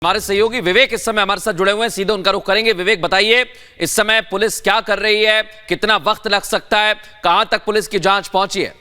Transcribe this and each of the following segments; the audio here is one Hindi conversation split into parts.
हमारे सहयोगी विवेक इस समय हमारे साथ जुड़े हुए हैं, सीधे उनका रुख करेंगे। विवेक बताइए, इस समय पुलिस क्या कर रही है, कितना वक्त लग सकता है, कहां तक पुलिस की जांच पहुंची है?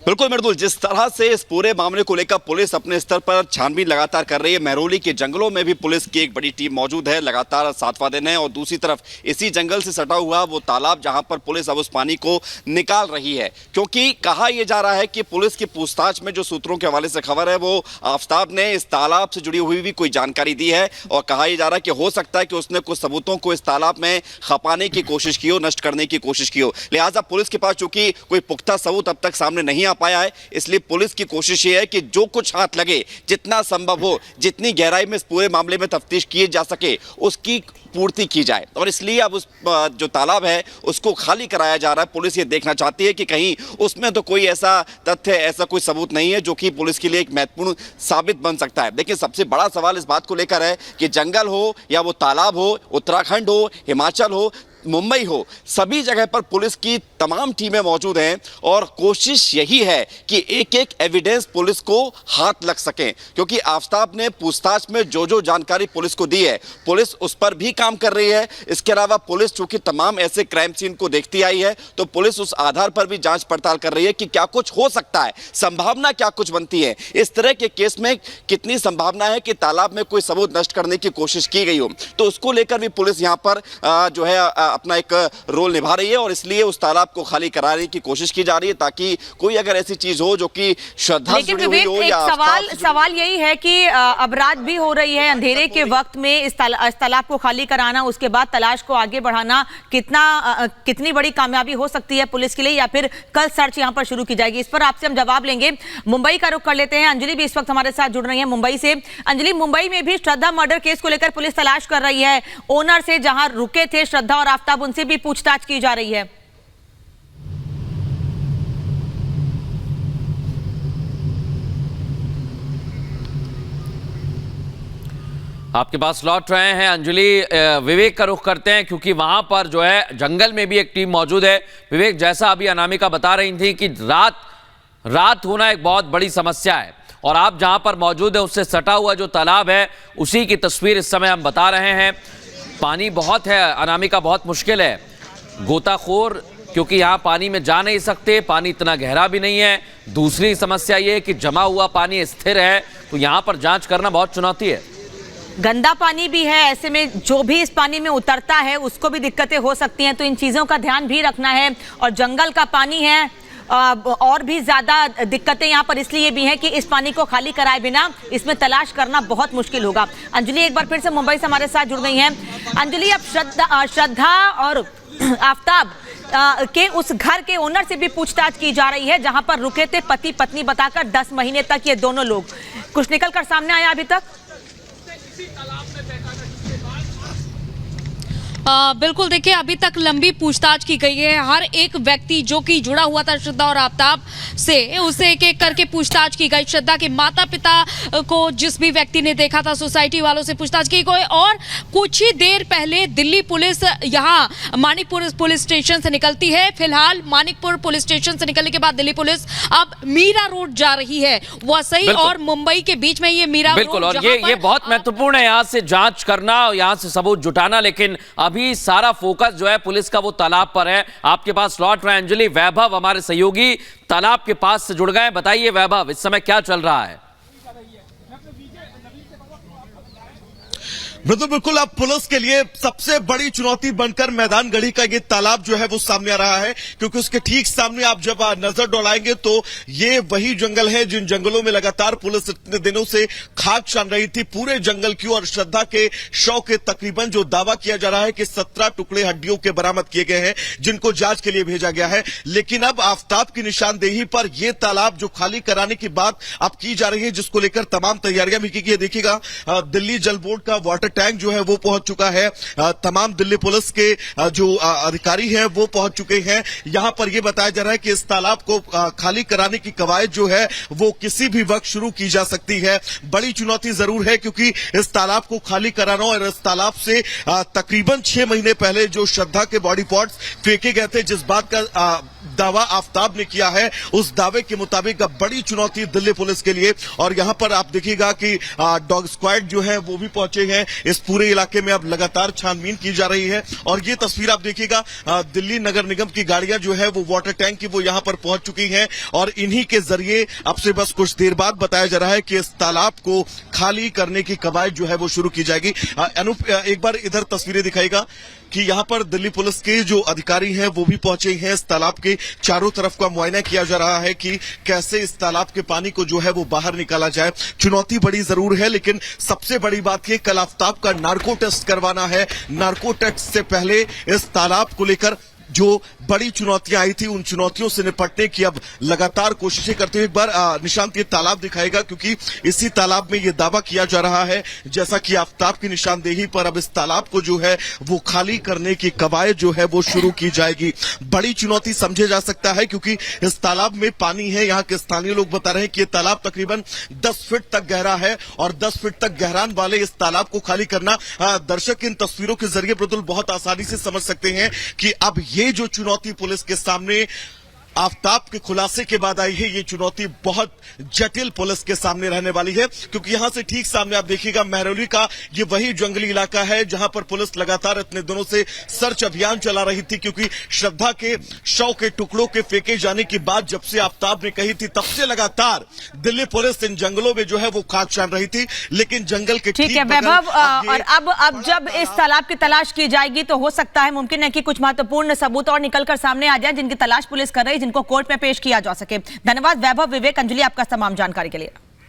बिल्कुल मृदुल, जिस तरह से इस पूरे मामले को लेकर पुलिस अपने स्तर पर छानबीन लगातार कर रही है, महरौली के जंगलों में भी पुलिस की एक बड़ी टीम मौजूद है, लगातार 7वां दिन है। और दूसरी तरफ इसी जंगल से सटा हुआ वो तालाब जहां पर पुलिस अब उस पानी को निकाल रही है, क्योंकि कहा यह जा रहा है कि पुलिस की पूछताछ में जो सूत्रों के हवाले से खबर है वो आफताब ने इस तालाब से जुड़ी हुई भी कोई जानकारी दी है। और कहा यह जा रहा है कि हो सकता है कि उसने कुछ सबूतों को इस तालाब में खपाने की कोशिश की हो, नष्ट करने की कोशिश की हो। लिहाजा पुलिस के पास चूंकि कोई पुख्ता सबूत अब तक सामने नहीं आ पाया है, इसलिए पुलिस की कोशिश ये है कि जो कुछ हाथ लगे, जितना संभव हो, जितनी गहराई में इस पूरे मामले में तफ्तीश किए जा सके, उसकी पूर्ति की जाए। और इसलिए अब उस जो तालाब है उसको खाली कराया जा रहा है। पुलिस ये देखना चाहती है कि कहीं उसमें तो कोई ऐसा तथ्य, ऐसा कोई सबूत नहीं है जो कि पुलिस के लिए एक महत्वपूर्ण साबित बन सकता है। लेकिन सबसे बड़ा सवाल इस बात को लेकर है कि जंगल हो या वो तालाब हो, उत्तराखंड हो, हिमाचल हो, मुंबई हो, सभी जगह पर पुलिस की तमाम टीमें मौजूद हैं और कोशिश यही है कि एक एक एविडेंस पुलिस को हाथ लग सके। क्योंकि आफताब ने पूछताछ में जो जो जानकारी पुलिस को दी है, पुलिस उस पर भी काम कर रही है। इसके अलावा पुलिस चूंकि तमाम ऐसे क्राइम सीन को देखती आई है, तो पुलिस उस आधार पर भी जांच पड़ताल कर रही है कि क्या कुछ हो सकता है, संभावना क्या कुछ बनती है। इस तरह के केस में कितनी संभावना है कि तालाब में कोई सबूत नष्ट करने की कोशिश की गई हो, तो उसको लेकर भी पुलिस यहाँ पर जो है अपना एक रोल निभा रही है। और इसलिए उस तालाब को खाली कराने की कोशिश की जा रही है, ताकि कोई अगर ऐसी चीज हो जो कि श्रद्धा से जुड़ी हुई हो। या सवाल यही है कि अब रात भी हो रही है, अंधेरे के वक्त में इस तालाब को खाली कराना, उसके बाद तलाश को आगे बढ़ाना, कितनी बड़ी कामयाबी हो सकती है पुलिस के लिए, या फिर कल सर्च यहां पर शुरू की जाएगी? इस पर आपसे हम जवाब लेंगे। मुंबई का रुख कर लेते हैं। अंजलि भी इस वक्त हमारे साथ जुड़ रही है मुंबई से। अंजलि, मुंबई में भी श्रद्धा मर्डर केस को लेकर पुलिस तलाश कर रही है। ओनर से जहां रुके थे श्रद्धा और आफताब, उनसे भी पूछताछ की जा रही है। आपके पास लौट रहे हैं अंजलि। विवेक का रुख करते हैं, क्योंकि वहां पर जो है जंगल में भी एक टीम मौजूद है। विवेक, जैसा अभी अनामिका बता रही थी कि रात होना एक बहुत बड़ी समस्या है, और आप जहां पर मौजूद है उससे सटा हुआ जो तालाब है उसी की तस्वीर इस समय हम बता रहे हैं। पानी बहुत है अनामिका, बहुत मुश्किल है गोताखोर, क्योंकि यहाँ पानी में जा नहीं सकते, पानी इतना गहरा भी नहीं है। दूसरी समस्या ये है कि जमा हुआ पानी स्थिर है, तो यहाँ पर जांच करना बहुत चुनौती है। गंदा पानी भी है, ऐसे में जो भी इस पानी में उतरता है उसको भी दिक्कतें हो सकती हैं, तो इन चीज़ों का ध्यान भी रखना है। और जंगल का पानी है, और भी ज्यादा दिक्कतें यहाँ पर इसलिए भी हैं कि इस पानी को खाली कराए बिना इसमें तलाश करना बहुत मुश्किल होगा। अंजलि एक बार फिर से मुंबई से हमारे साथ जुड़ गई हैं। अंजलि, अब श्रद्धा और आफताब के उस घर के ओनर से भी पूछताछ की जा रही है जहां पर रुके थे पति पत्नी बताकर 10 महीने तक ये दोनों लोग। कुछ निकल कर सामने आया अभी तक? बिल्कुल, देखिए अभी तक लंबी पूछताछ की गई है। हर एक व्यक्ति जो कि जुड़ा हुआ था श्रद्धा और आफताब से, उसे एक एक करके पूछताछ की गई। श्रद्धा के माता पिता को जिस भी व्यक्ति ने देखा था, सोसाइटी वालों से पूछताछ की गई। और कुछ ही देर पहले दिल्ली पुलिस यहाँ मानिकपुर पुलिस स्टेशन से निकलती है। फिलहाल मानिकपुर पुलिस स्टेशन से निकलने के बाद दिल्ली पुलिस अब मीरा रोड जा रही है, वसई और मुंबई के बीच में ये मीरा बिल्कुल। रोड, और ये बहुत महत्वपूर्ण है यहाँ से जांच करना, यहाँ से सबूत जुटाना। लेकिन अभी सारा फोकस जो है पुलिस का वो तालाब पर है। आपके पास लौट रहे हैं अंजलि। वैभव हमारे सहयोगी तालाब के पास से जुड़ गए। बताइए वैभव, इस समय क्या चल रहा है? बिल्कुल, अब पुलिस के लिए सबसे बड़ी चुनौती बनकर मैदान गढ़ी का ये तालाब जो है वो सामने आ रहा है, क्योंकि उसके ठीक सामने आप जब नजर दौड़ाएंगे तो ये वही जंगल है जिन जंगलों में लगातार पुलिस इतने दिनों से खाक छान रही थी पूरे जंगल की। और श्रद्धा के शव के तकरीबन जो दावा किया जा रहा है कि 17 टुकड़े हड्डियों के बरामद किए गए हैं, जिनको जांच के लिए भेजा गया है। लेकिन अब आफताब की निशानदेही पर यह तालाब जो खाली कराने की बात अब की जा रही है, जिसको लेकर तमाम तैयारियां भी की गई। देखिएगा, दिल्ली जल बोर्ड का वाटर टैंक जो है वो पहुंच चुका है, तमाम दिल्ली पुलिस के जो अधिकारी हैं वो पहुंच चुके हैं। यहां पर यह बताया जा रहा है कि इस तालाब को खाली कराने की कवायद जो है वो किसी भी वक्त शुरू की जा सकती है। बड़ी चुनौती जरूर है, क्योंकि इस तालाब को खाली कराना और इस तालाब से तकरीबन 6 महीने पहले जो श्रद्धा के बॉडी पार्ट्स फेंके गए थे, जिस बात का दावा आफ्ताब ने किया है उस दावे के मुताबिक अब बड़ी चुनौती दिल्ली पुलिस के लिए। और यहां पर आप देखिएगा कि डॉग स्क्वाड जो है वो भी पहुंचे हैं। इस पूरे इलाके में अब लगातार छानबीन की जा रही है। और ये तस्वीर आप देखिएगा, दिल्ली नगर निगम की गाड़ियां जो है वो वाटर टैंक की वो यहां पर पहुंच चुकी हैं और इन्हीं के जरिए अब से बस कुछ देर बाद बताया जा रहा है कि इस तालाब को खाली करने की कवायद जो है वो शुरू की जाएगी। अनूप, एक बार इधर तस्वीरें दिखाएगा कि यहां पर दिल्ली पुलिस के जो अधिकारी हैं वो भी पहुंचे हैं। इस तालाब के चारों तरफ का मुआयना किया जा रहा है कि कैसे इस तालाब के पानी को जो है वो बाहर निकाला जाए। चुनौती बड़ी जरूर है, लेकिन सबसे बड़ी बात ये कल आफ्ताब का नार्को टेस्ट करवाना है। नार्को टेस्ट से पहले इस तालाब को लेकर जो बड़ी चुनौतियां आई थी उन चुनौतियों से निपटने की अब लगातार कोशिशें करते हुए एक बार निशांत ये तालाब दिखाएगा, क्योंकि इसी तालाब में ये दावा किया जा रहा है जैसा कि आफ्ताब की निशानदेही पर अब इस तालाब को जो है वो खाली करने की कवायद जो है वो शुरू की जाएगी। बड़ी चुनौती समझे जा सकता है क्योंकि इस तालाब में पानी है। यहाँ के स्थानीय लोग बता रहे हैं कि ये तालाब तकरीबन 10 फीट तक गहरा है और 10 फीट तक गहरान वाले इस तालाब को खाली करना दर्शक इन तस्वीरों के जरिए प्रतुल बहुत आसानी से समझ सकते हैं कि अब ये जो चुनौती पुलिस के सामने आफ्ताब के खुलासे के बाद आई है, ये चुनौती बहुत जटिल पुलिस के सामने रहने वाली है। क्योंकि यहां से ठीक सामने आप देखिएगा महरौली का ये वही जंगली इलाका है जहां पर पुलिस लगातार इतने दिनों से सर्च अभियान चला रही थी, क्योंकि श्रद्धा के शव के टुकड़ों के फेंके जाने की बात जब से आफ्ताब ने कही थी तब से लगातार दिल्ली पुलिस इन जंगलों में जो है वो खाक छान रही थी। लेकिन जंगल के ठीक है वैभव, और अब जब इस तालाब की तलाश की जाएगी तो हो सकता है, मुमकिन है कि कुछ महत्वपूर्ण सबूत और निकलकर सामने आ जाए जिनकी तलाश पुलिस कर रही है, जिनको कोर्ट में पेश किया जा सके। धन्यवाद वैभव, विवेक, अंजलि, आपका तमाम जानकारी के लिए।